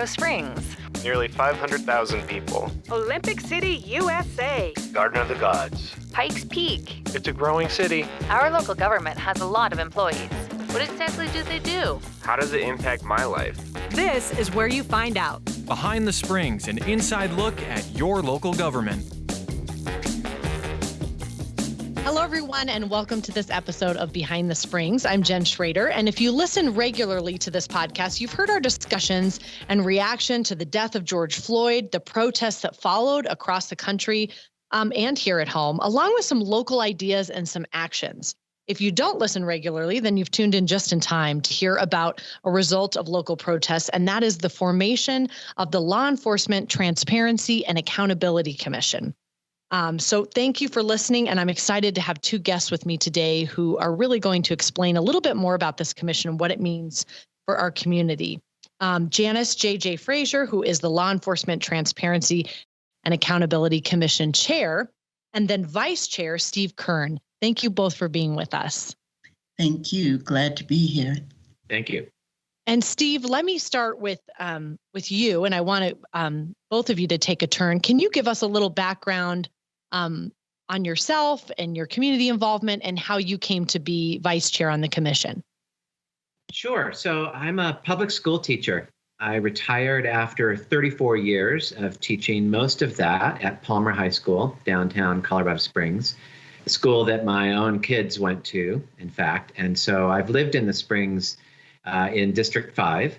Colorado Springs. Nearly 500,000 people. Olympic City, USA. Garden of the Gods. Pikes Peak. It's a growing city. Our local government has a lot of employees. What exactly do they do? How does it impact my life? This is where you find out. Behind the Springs, an inside look at your local government. Hello, everyone, and welcome to this episode of Behind the Springs. I'm Jen Schrader, and if you listen regularly to this podcast, you've heard our discussions and reaction to the death of George Floyd, the protests that followed across the country and here at home, along with some local ideas and some actions. If you don't listen regularly, then you've tuned in just in time to hear about a result of local protests, and that is the formation of the Law Enforcement Transparency and Accountability Commission. So thank you for listening, and I'm excited to have two guests with me today who are really going to explain a little bit more about this commission and what it means for our community. Janice J.J. Frazier, who is the Law Enforcement Transparency and Accountability Commission Chair, and then Vice Chair Steve Kern. Thank you both for being with us. Thank you. Glad to be here. Thank you. And Steve, let me start with you, and I want both of you to take a turn. Can you give us a little background on yourself and your community involvement and how you came to be vice chair on the commission? Sure. So I'm a public school teacher. I retired after 34 years of teaching, most of that at Palmer High School, downtown Colorado Springs, a school that my own kids went to, in fact. And so I've lived in the Springs in District 5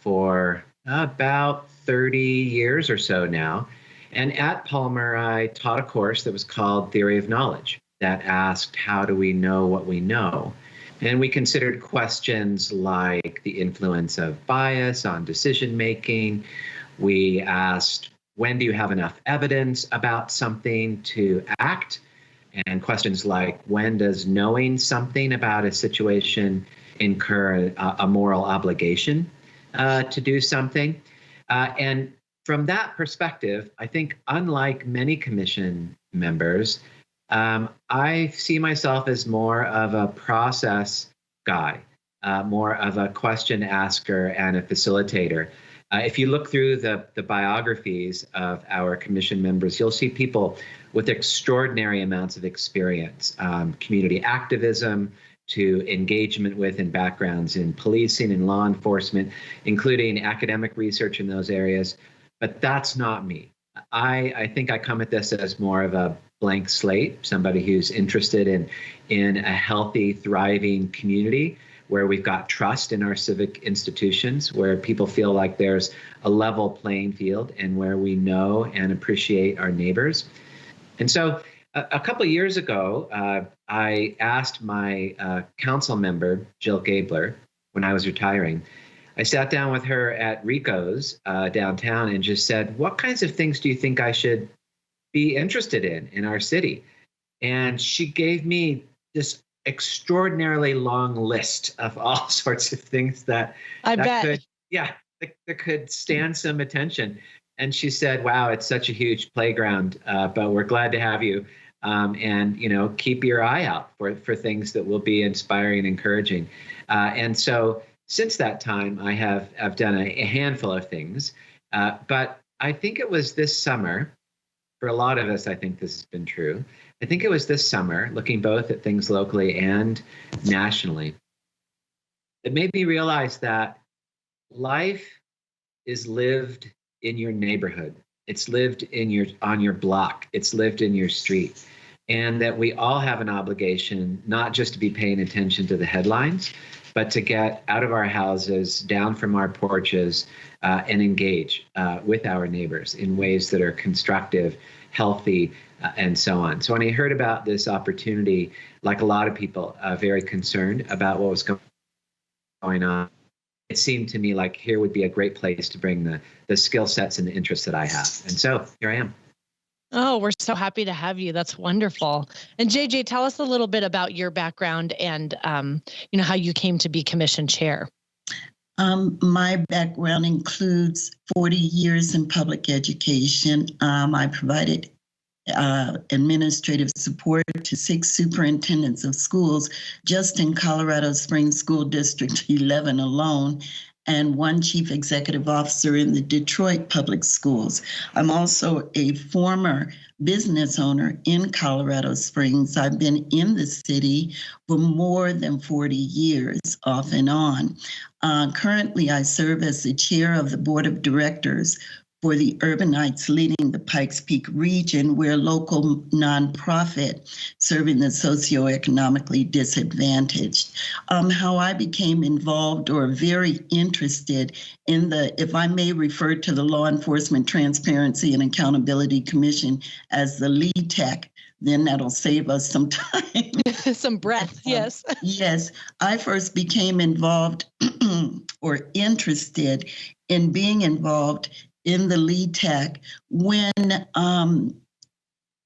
for about 30 years or so now. And at Palmer, I taught a course that was called Theory of Knowledge that asked, how do we know what we know? And we considered questions like the influence of bias on decision-making. We asked, when do you have enough evidence about something to act? And questions like, when does knowing something about a situation incur a moral obligation to do something? And from that perspective, I think, unlike many commission members, I see myself as more of a process guy, more of a question asker and a facilitator. If you look through the biographies of our commission members, you'll see people with extraordinary amounts of experience, community activism to engagement with and backgrounds in policing and law enforcement, including academic research in those areas. But that's not me. I think I come at this as more of a blank slate, somebody who's interested in a healthy, thriving community where we've got trust in our civic institutions, where people feel like there's a level playing field and where we know and appreciate our neighbors. And so a couple of years ago, I asked my council member, Jill Gabler, when I was retiring, I sat down with her at Rico's downtown and just said, what kinds of things do you think I should be interested in our city? And she gave me this extraordinarily long list of all sorts of things that could stand some attention. And she said, wow, it's such a huge playground, but we're glad to have you. And, keep your eye out for things that will be inspiring and encouraging. And so since that time, I've done a handful of things, but I think it was this summer, for a lot of us, I think this has been true. I think it was this summer, looking both at things locally and nationally, that made me realize that life is lived in your neighborhood. It's lived on your block. It's lived in your street. And that we all have an obligation, not just to be paying attention to the headlines, but to get out of our houses, down from our porches, and engage with our neighbors in ways that are constructive, healthy, and so on. So when I heard about this opportunity, like a lot of people, very concerned about what was going on, it seemed to me like here would be a great place to bring the skill sets and the interests that I have. And so here I am. Oh, we're so happy to have you. That's wonderful. And JJ, tell us a little bit about your background and, how you came to be commission chair. My background includes 40 years in public education. I provided administrative support to 6 superintendents of schools just in Colorado Springs School District 11 alone. and one chief executive officer in the Detroit Public Schools. I'm also a former business owner in Colorado Springs. I've been in the city for more than 40 years, off and on. Currently, I serve as the chair of the board of directors for the Urbanites Leading the Pikes Peak region. We're a local nonprofit serving the socioeconomically disadvantaged. How I became involved or very interested in if I may refer to the Law Enforcement Transparency and Accountability Commission as the LETAC, then that'll save us some time. Some breath, yes. Yes, I first became involved or interested in being involved in the LETAC when,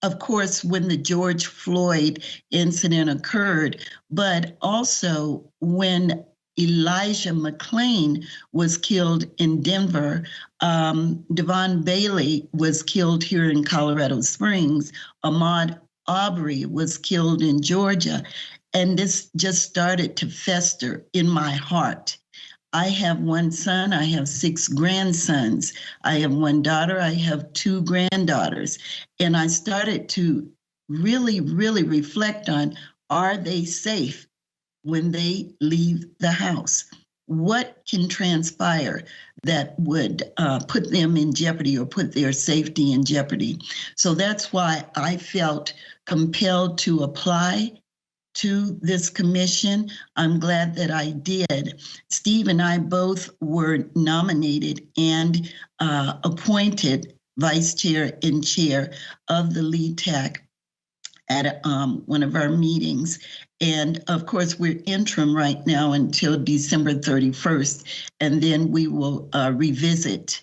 of course, when the George Floyd incident occurred, but also when Elijah McClain was killed in Denver. Devon Bailey was killed here in Colorado Springs. Ahmaud Arbery was killed in Georgia. And this just started to fester in my heart. I have one son, I have 6 grandsons. I have one daughter, I have 2 granddaughters. And I started to really, really reflect on, are they safe when they leave the house? What can transpire that would put them in jeopardy or put their safety in jeopardy? So that's why I felt compelled to apply to this commission. I'm glad that I did. Steve and I both were nominated and appointed vice chair and chair of the LETAC at one of our meetings. And of course, we're interim right now until December 31st, and then we will revisit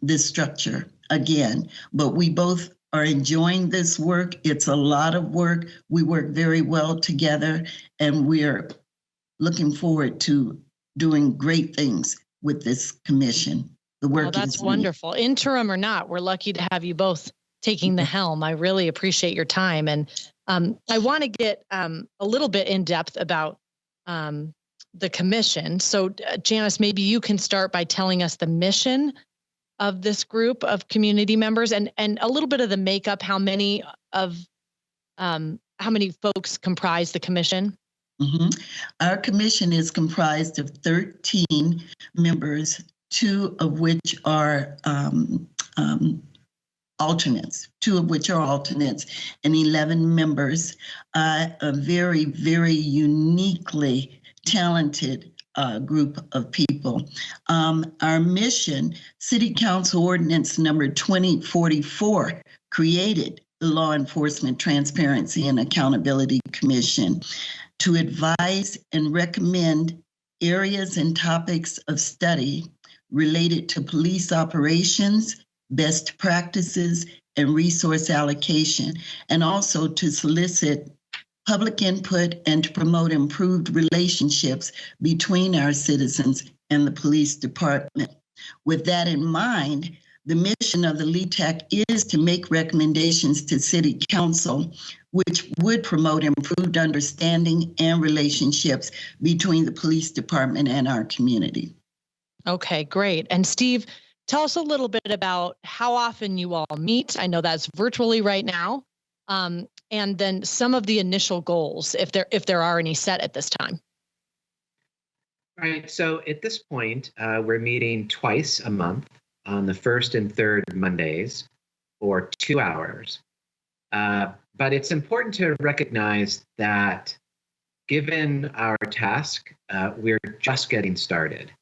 this structure again. But we both are enjoying this work. It's a lot of work. We work very well together, and we're looking forward to doing great things with this commission. The work that's wonderful. Interim or not, we're lucky to have you both taking the helm. I really appreciate your time. And I want to get a little bit in depth about the commission. So Janice, maybe you can start by telling us the mission of this group of community members and a little bit of the makeup, how many folks comprise the commission? Mm-hmm. Our commission is comprised of 13 members, 2 of which are alternates, and 11 members, a very, very uniquely talented group of people. Our mission, City Council Ordinance number 2044, created the Law Enforcement Transparency and Accountability Commission to advise and recommend areas and topics of study related to police operations, best practices, and resource allocation, and also to solicit public input and to promote improved relationships between our citizens and the police department. With that in mind, the mission of the LETAC is to make recommendations to City Council, which would promote improved understanding and relationships between the police department and our community. Okay, great. And Steve, tell us a little bit about how often you all meet. I know that's virtually right now. And then some of the initial goals, if there are any set at this time. Right. So at this point, we're meeting twice a month on the first and third Mondays for 2 hours. But it's important to recognize that given our task, we're just getting started.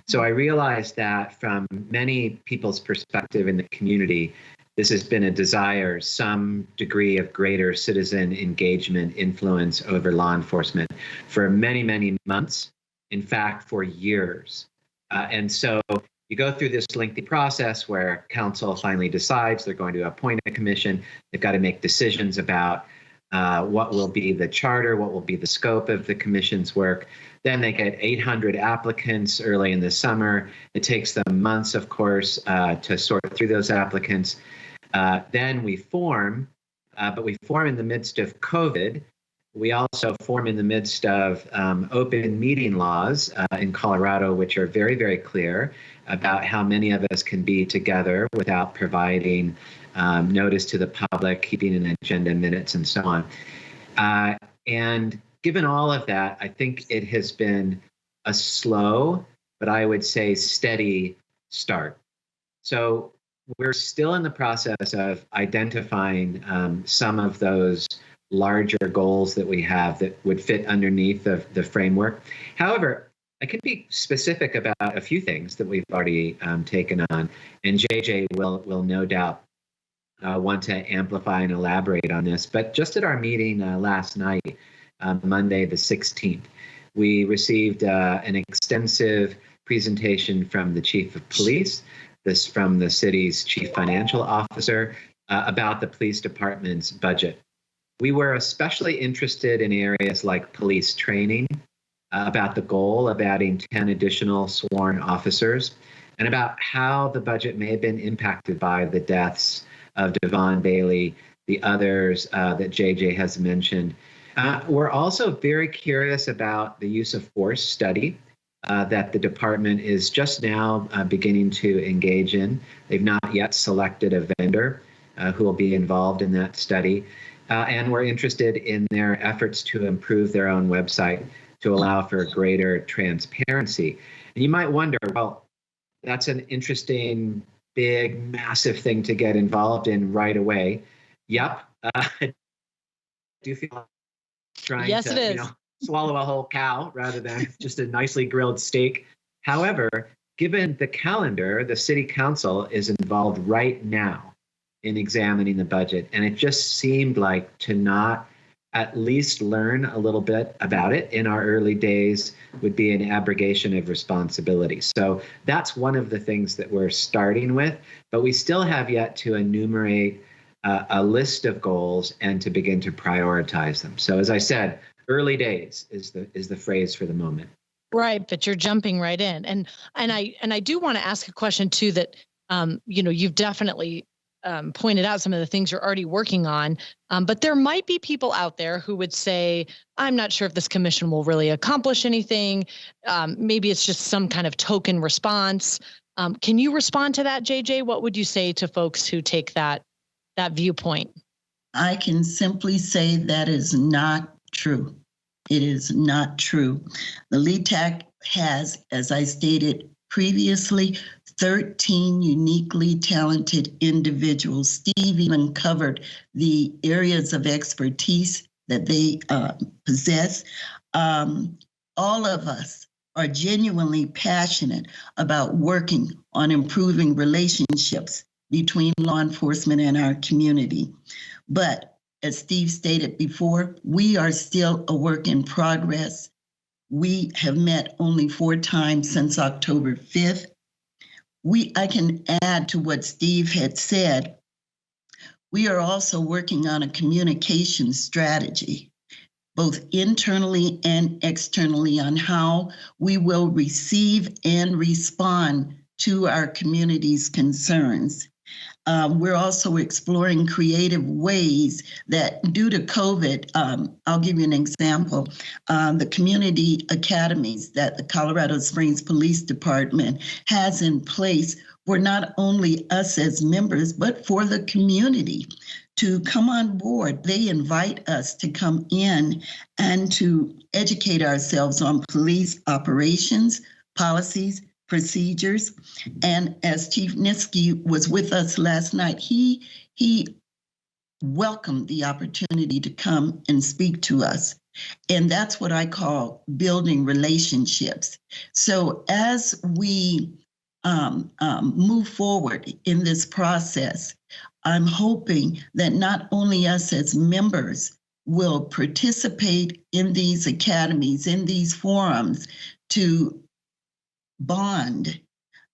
So I realize that from many people's perspective in the community, this has been a desire, some degree of greater citizen engagement, influence over law enforcement for many, many months, in fact, for years. And so you go through this lengthy process where council finally decides they're going to appoint a commission. They've got to make decisions about what will be the charter, what will be the scope of the commission's work. Then they get 800 applicants early in the summer. It takes them months, of course, to sort through those applicants. Then we form, but we form in the midst of COVID. We also form in the midst of open meeting laws in Colorado, which are very, very clear about how many of us can be together without providing notice to the public, keeping an agenda, minutes, and so on. And given all of that, I think it has been a slow, but I would say steady start. So we're still in the process of identifying some of those larger goals that we have that would fit underneath the framework. However, I can be specific about a few things that we've already taken on, and JJ will no doubt want to amplify and elaborate on this. But just at our meeting last night, Monday the 16th, we received an extensive presentation from the Chief of Police, this from the city's Chief Financial Officer, about the police department's budget. We were especially interested in areas like police training, about the goal of adding 10 additional sworn officers, and about how the budget may have been impacted by the deaths of Devon Bailey, the others that JJ has mentioned. We're also very curious about the use of force study that the department is just now beginning to engage in. They've not yet selected a vendor who will be involved in that study. And we're interested in their efforts to improve their own website to allow for greater transparency. And you might wonder, well, that's an interesting, big, massive thing to get involved in right away. Yep. I do feel like trying Yes, to it is. swallow a whole cow rather than just a nicely grilled steak. However, given the calendar, the city council is involved right now in examining the budget. And it just seemed like to not at least learn a little bit about it in our early days would be an abrogation of responsibility. So that's one of the things that we're starting with, but we still have yet to enumerate a list of goals and to begin to prioritize them. So as I said, early days is the phrase for the moment. Right, but you're jumping right in. And I do want to ask a question too that you've definitely pointed out some of the things you're already working on. But there might be people out there who would say, I'm not sure if this commission will really accomplish anything. Maybe it's just some kind of token response. Can you respond to that, JJ? What would you say to folks who take that viewpoint? I can simply say that is not true. It is not true. The LETAC has, as I stated previously, 13 uniquely talented individuals. Steve even covered the areas of expertise that they possess. All of us are genuinely passionate about working on improving relationships between law enforcement and our community. But as Steve stated before, we are still a work in progress. We have met only 4 times since October 5th. I can add to what Steve had said. We are also working on a communication strategy, both internally and externally, on how we will receive and respond to our community's concerns. We're also exploring creative ways that, due to COVID, I'll give you an example. The community academies that the Colorado Springs Police Department has in place for not only us as members, but for the community to come on board. They invite us to come in and to educate ourselves on police operations, policies, procedures. And as Chief Nitzke was with us last night, he welcomed the opportunity to come and speak to us. And that's what I call building relationships. So as we move forward in this process, I'm hoping that not only us as members will participate in these academies, in these forums, to bond,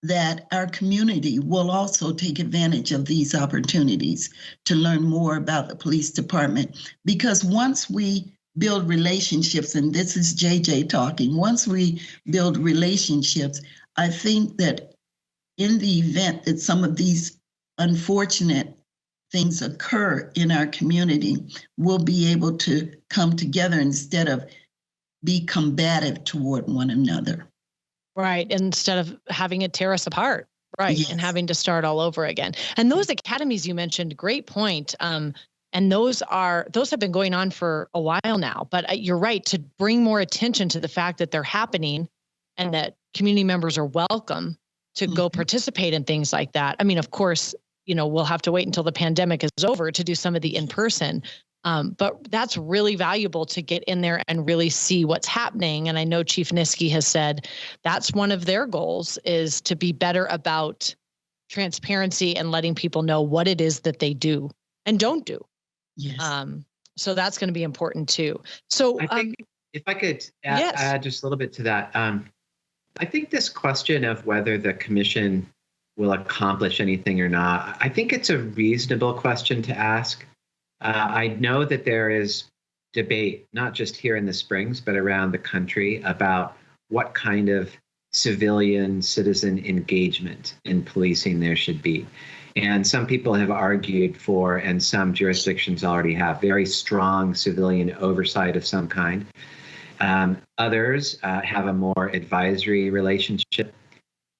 that our community will also take advantage of these opportunities to learn more about the police department. Because once we build relationships, and this is JJ talking, once we build relationships, I think that in the event that some of these unfortunate things occur in our community, we'll be able to come together instead of be combative toward one another. Right. Instead of having it tear us apart. Right. Yes. And having to start all over again. And those academies you mentioned, great point. And those have been going on for a while now. But you're right, to bring more attention to the fact that they're happening and that community members are welcome to go participate in things like that. I mean, of course, we'll have to wait until the pandemic is over to do some of the in-person. But that's really valuable to get in there and really see what's happening. And I know Chief Niski has said that's one of their goals, is to be better about transparency and letting people know what it is that they do and don't do. Yes. So that's going to be important too. So I think if I could add just a little bit to that, I think this question of whether the commission will accomplish anything or not, I think it's a reasonable question to ask. I know that there is debate, not just here in the Springs, but around the country, about what kind of civilian citizen engagement in policing there should be. And some people have argued for, and some jurisdictions already have, very strong civilian oversight of some kind. Others have a more advisory relationship.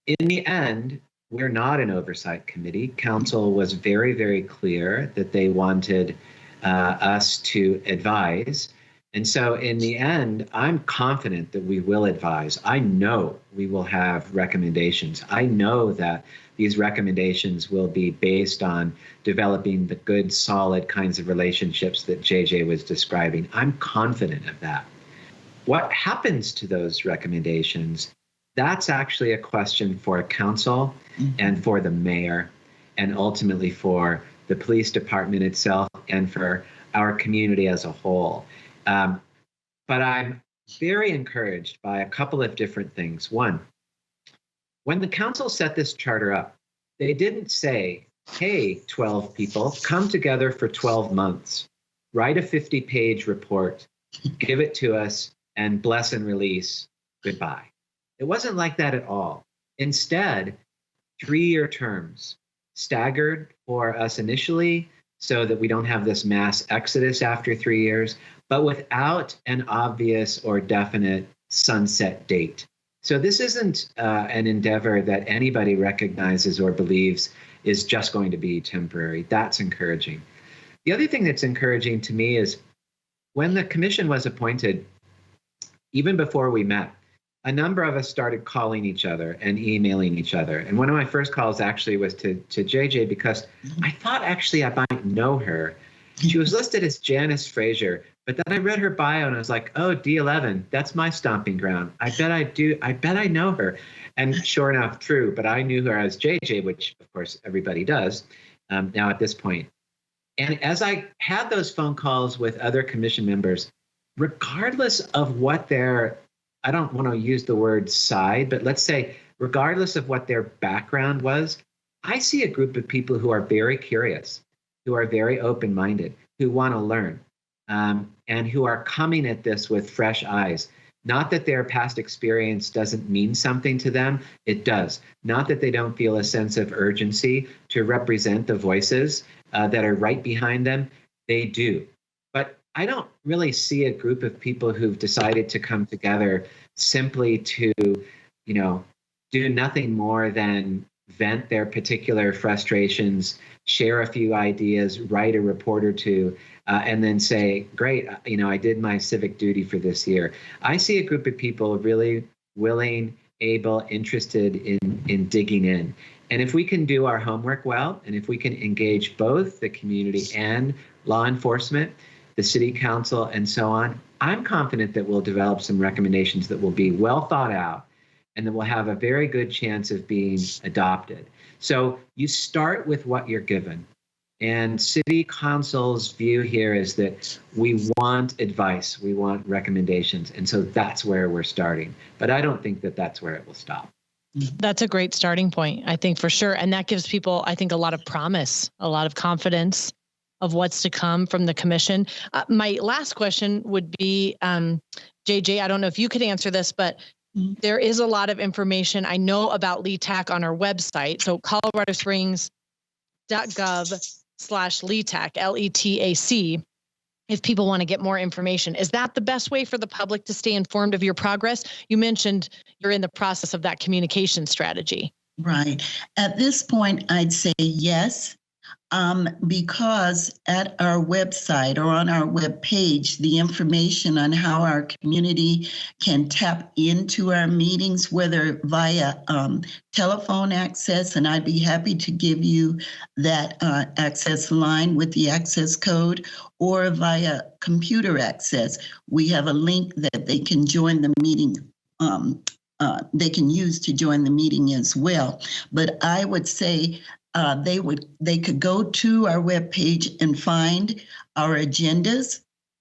In the end, we're not an oversight committee. Council was very, very clear that they wanted us to advise. And so in the end, I'm confident that we will advise. I know we will have recommendations. I know that these recommendations will be based on developing the good, solid kinds of relationships that JJ was describing. I'm confident of that. What happens to those recommendations? That's actually a question for council and for the mayor, and ultimately for the police department itself and for our community as a whole. But I'm very encouraged by a couple of different things. One, when the council set this charter up, they didn't say, hey, 12 people, come together for 12 months, write a 50-page report, give it to us, and bless and release, goodbye. It wasn't like that at all. Instead, 3-year terms, staggered for us initially so that we don't have this mass exodus after 3 years, but without an obvious or definite sunset date. So this isn't an endeavor that anybody recognizes or believes is just going to be temporary. That's encouraging. The other thing that's encouraging to me is when the commission was appointed, even before we met, a number of us started calling each other and emailing each other. And one of my first calls actually was to JJ, because I thought actually I might know her. She was listed as Janice Frazier, but then I read her bio and I was like, oh, D11, that's my stomping ground. I bet I do. I bet I know her. And sure enough, true. But I knew her as JJ, which of course everybody does now at this point. And as I had those phone calls with other commission members, regardless of what their, I don't want to use the word side, but let's say regardless of what their background was, I see a group of people who are very curious, who are very open-minded, who want to learn, and who are coming at this with fresh eyes. Not that their past experience doesn't mean something to them, it does. Not that they don't feel a sense of urgency to represent the voices that are right behind them, they do. But I don't really see a group of people who've decided to come together simply to, do nothing more than vent their particular frustrations, share a few ideas, write a report or two, and then say, great, I did my civic duty for this year. I see a group of people really willing, able, interested in digging in. And if we can do our homework well, and if we can engage both the community and law enforcement, the city council, and so on, I'm confident that we'll develop some recommendations that will be well thought out and that will have a very good chance of being adopted. So you start with what you're given. And city council's view here is that we want advice, we want recommendations. And so that's where we're starting. But I don't think that that's where it will stop. That's a great starting point, I think, for sure. And that gives people, I think, a lot of promise, a lot of confidence of what's to come from the commission. My last question would be, JJ, I don't know if you could answer this, but there is a lot of information I know about LETAC on our website. So coloradosprings.gov LETAC, LETAC, if people want to get more information. Is that the best way for the public to stay informed of your progress? You mentioned you're in the process of that communication strategy. Right. At this point, I'd say yes, because at our website or on our webpage, the information on how our community can tap into our meetings, whether via telephone access, and I'd be happy to give you that access line with the access code, or via computer access. We have a link that they can join the meeting. They can use to join the meeting as well. But I would say they could go to our webpage and find our agendas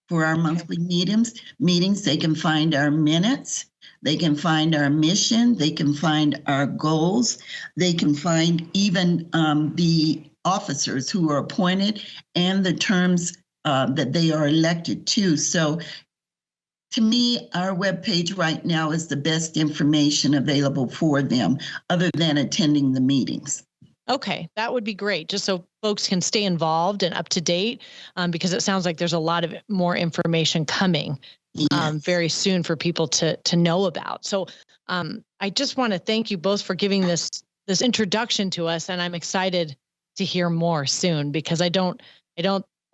for our monthly meetings. They can find our minutes. They can find our mission. They can find our goals. They can find even the officers who are appointed and the terms that they are elected to. So to me, our webpage right now is the best information available for them, other than attending the meetings. Okay, that would be great, just so folks can stay involved and up to date, because it sounds like there's a lot of more information coming very soon for people to know about. So I just want to thank you both for giving this introduction to us, and I'm excited to hear more soon, because I don't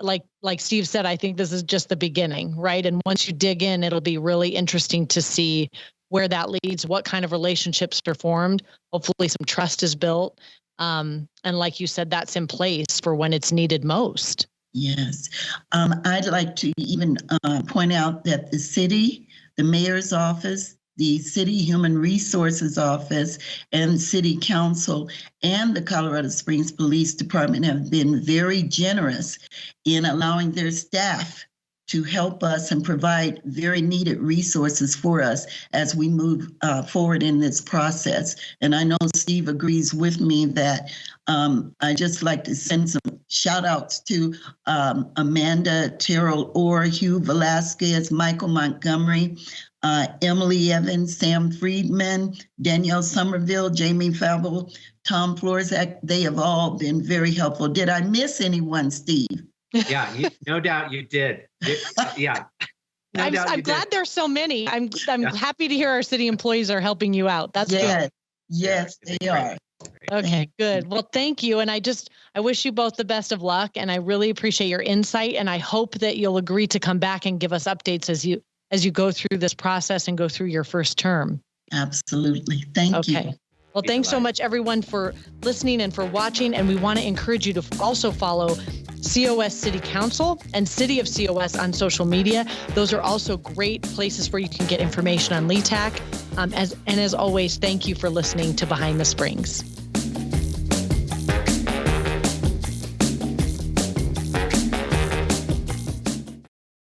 like Steve said, I think this is just the beginning, right? And once you dig in, it'll be really interesting to see where that leads, what kind of relationships are formed. Hopefully some trust is built. And like you said, that's in place for when it's needed most. Yes. I'd like to even point out that the city, the mayor's office, the City Human Resources Office, and City Council and the Colorado Springs Police Department have been very generous in allowing their staff to help us and provide very needed resources for us as we move forward in this process. And I know Steve agrees with me that I just like to send some shout outs to Amanda Terrell Orr, Hugh Velasquez, Michael Montgomery, Emily Evans, Sam Friedman, Danielle Somerville, Jamie Favell, Tom Florzak. They have all been very helpful. Did I miss anyone, Steve? Yeah, no doubt you did. Yeah. No I'm glad there's so many. I'm happy to hear our city employees are helping you out. That's good. Yes, they are. Okay, good. Well, thank you. And I wish you both the best of luck. And I really appreciate your insight. And I hope that you'll agree to come back and give us updates as you go through this process and go through your first term. Absolutely. Thank you. Okay. Well, thanks so much, everyone, for listening and for watching. And we want to encourage you to also follow COS City Council and City of COS on social media. Those are also great places where you can get information on LETAC. As always, thank you for listening to Behind the Springs.